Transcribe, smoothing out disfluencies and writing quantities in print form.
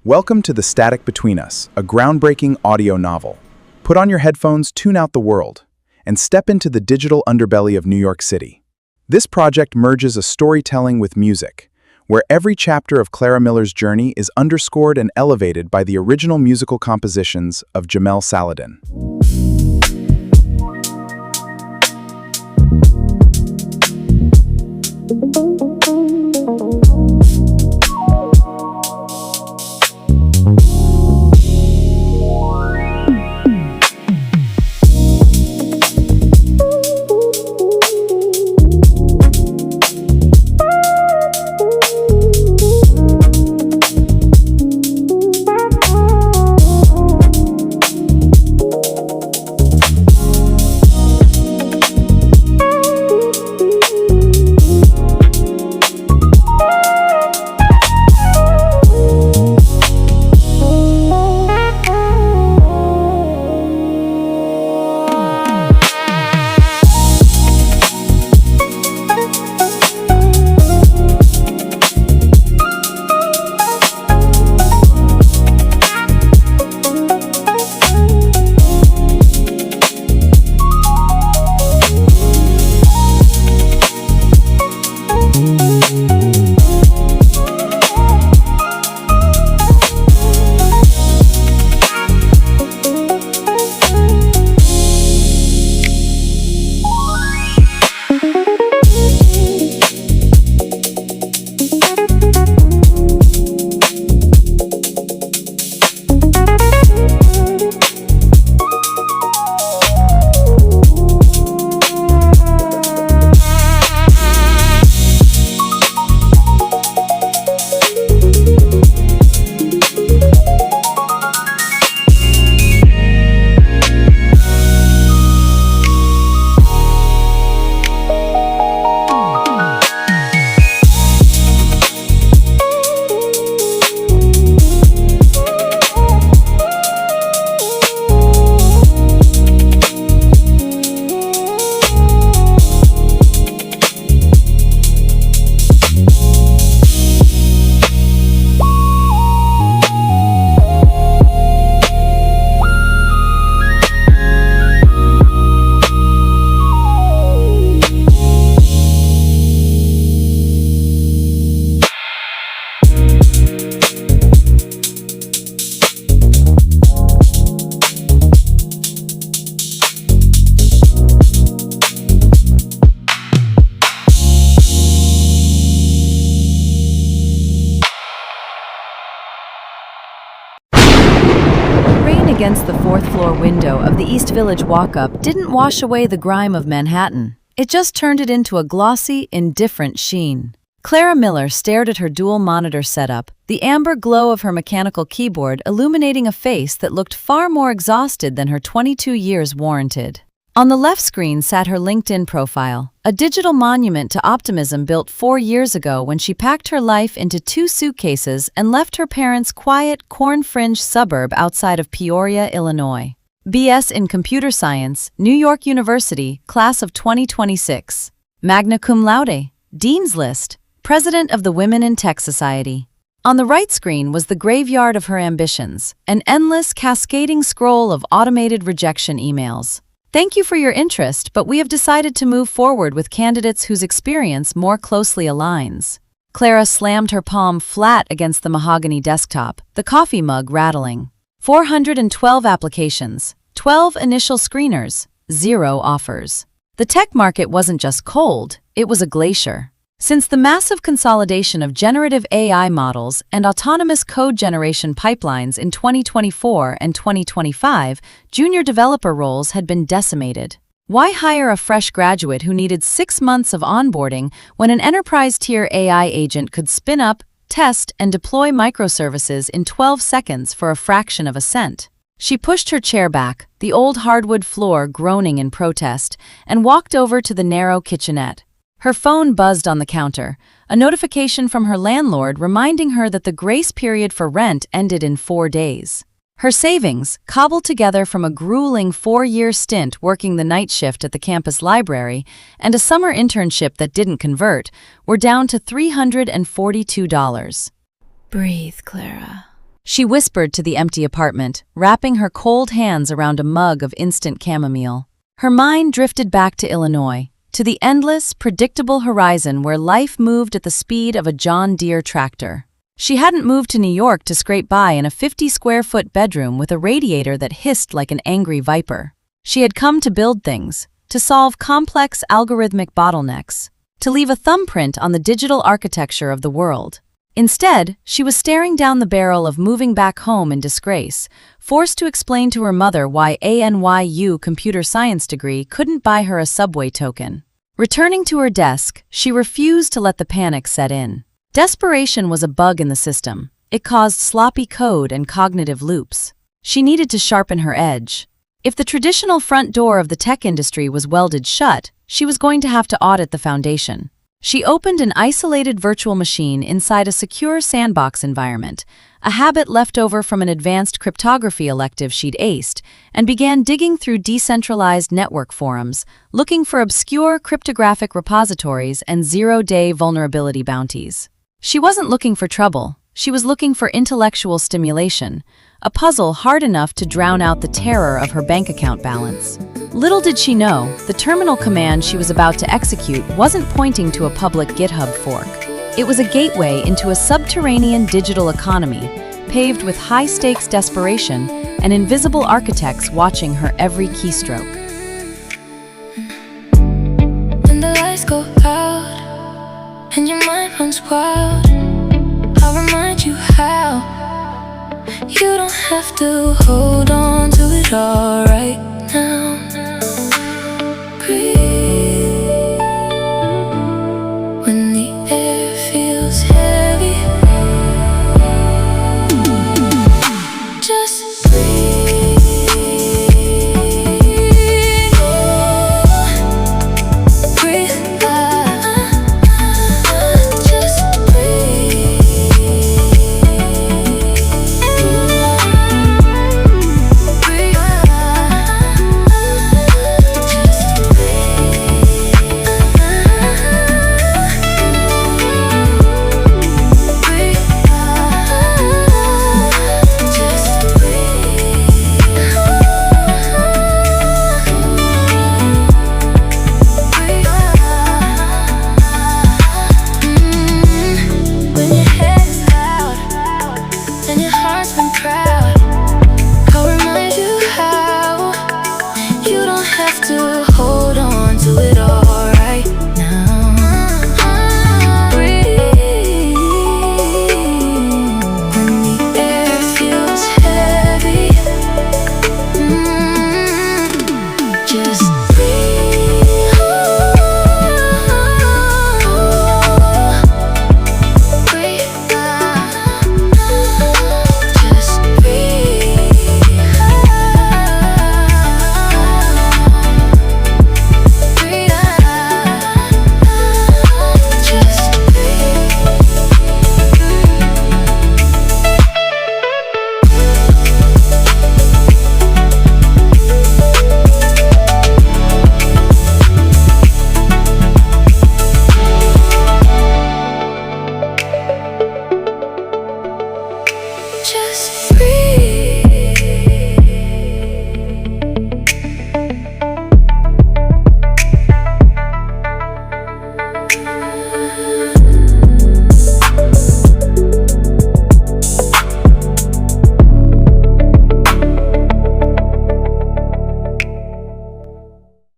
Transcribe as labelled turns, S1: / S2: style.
S1: Welcome to The Static Between Us, a groundbreaking audio novel. Put on your headphones, tune out the world, and step into the digital underbelly of New York City. This project merges a storytelling with music, where every chapter of Clara Miller's journey is underscored and elevated by the original musical compositions of Jamel Saladin.
S2: Against the fourth-floor window of the East Village walk-up didn't wash away the grime of Manhattan. It just turned it into a glossy, indifferent sheen. Clara Miller stared at her dual-monitor setup, the amber glow of her mechanical keyboard illuminating a face that looked far more exhausted than her 22 years warranted. On the left screen sat her LinkedIn profile, a digital monument to optimism built 4 years ago when she packed her life into 2 suitcases and left her parents' quiet, corn-fringed suburb outside of Peoria, Illinois. BS in Computer Science, New York University, Class of 2026. Magna cum laude, Dean's List, President of the Women in Tech Society. On the right screen was the graveyard of her ambitions, an endless, cascading scroll of automated rejection emails. Thank you for your interest, but we have decided to move forward with candidates whose experience more closely aligns. Clara slammed her palm flat against the mahogany desktop, the coffee mug rattling. 412 applications, 12 initial screeners, 0 offers. The tech market wasn't just cold, it was a glacier. Since the massive consolidation of generative AI models and autonomous code generation pipelines in 2024 and 2025, junior developer roles had been decimated. Why hire a fresh graduate who needed 6 months of onboarding when an enterprise-tier AI agent could spin up, test, and deploy microservices in 12 seconds for a fraction of a cent? She pushed her chair back, the old hardwood floor groaning in protest, and walked over to the narrow kitchenette. Her phone buzzed on the counter, a notification from her landlord reminding her that the grace period for rent ended in 4 days. Her savings, cobbled together from a grueling 4-year stint working the night shift at the campus library and a summer internship that didn't convert, were down to $342.
S3: Breathe, Clara.
S2: She whispered to the empty apartment, wrapping her cold hands around a mug of instant chamomile. Her mind drifted back to Illinois, to the endless, predictable horizon where life moved at the speed of a John Deere tractor. She hadn't moved to New York to scrape by in a 50-square-foot bedroom with a radiator that hissed like an angry viper. She had come to build things, to solve complex algorithmic bottlenecks, to leave a thumbprint on the digital architecture of the world. Instead, she was staring down the barrel of moving back home in disgrace, forced to explain to her mother why a NYU computer science degree couldn't buy her a subway token. Returning to her desk, she refused to let the panic set in. Desperation was a bug in the system. It caused sloppy code and cognitive loops. She needed to sharpen her edge. If the traditional front door of the tech industry was welded shut, she was going to have to audit the foundation. She opened an isolated virtual machine inside a secure sandbox environment, a habit left over from an advanced cryptography elective she'd aced, and began digging through decentralized network forums, looking for obscure cryptographic repositories and zero-day vulnerability bounties. She wasn't looking for trouble. She was looking for intellectual stimulation, a puzzle hard enough to drown out the terror of her bank account balance. Little did she know, the terminal command she was about to execute wasn't pointing to a public GitHub fork. It was a gateway into a subterranean digital economy, paved with high-stakes desperation and invisible architects watching her every keystroke.
S3: When the lights go out and your mind runs wild, I'll remind you how you don't have to hold on to it all right now. Breathe when the air feels heavy. Just breathe. Breathe out. Just breathe. Breathe When your head is loud and your heart's been proud, I'll remind you how you don't have to hold on to it all right now. Breathe when the air feels heavy. Just breathe. Breathe out. Just breathe. Breathe out. Just breathe. Just breathe.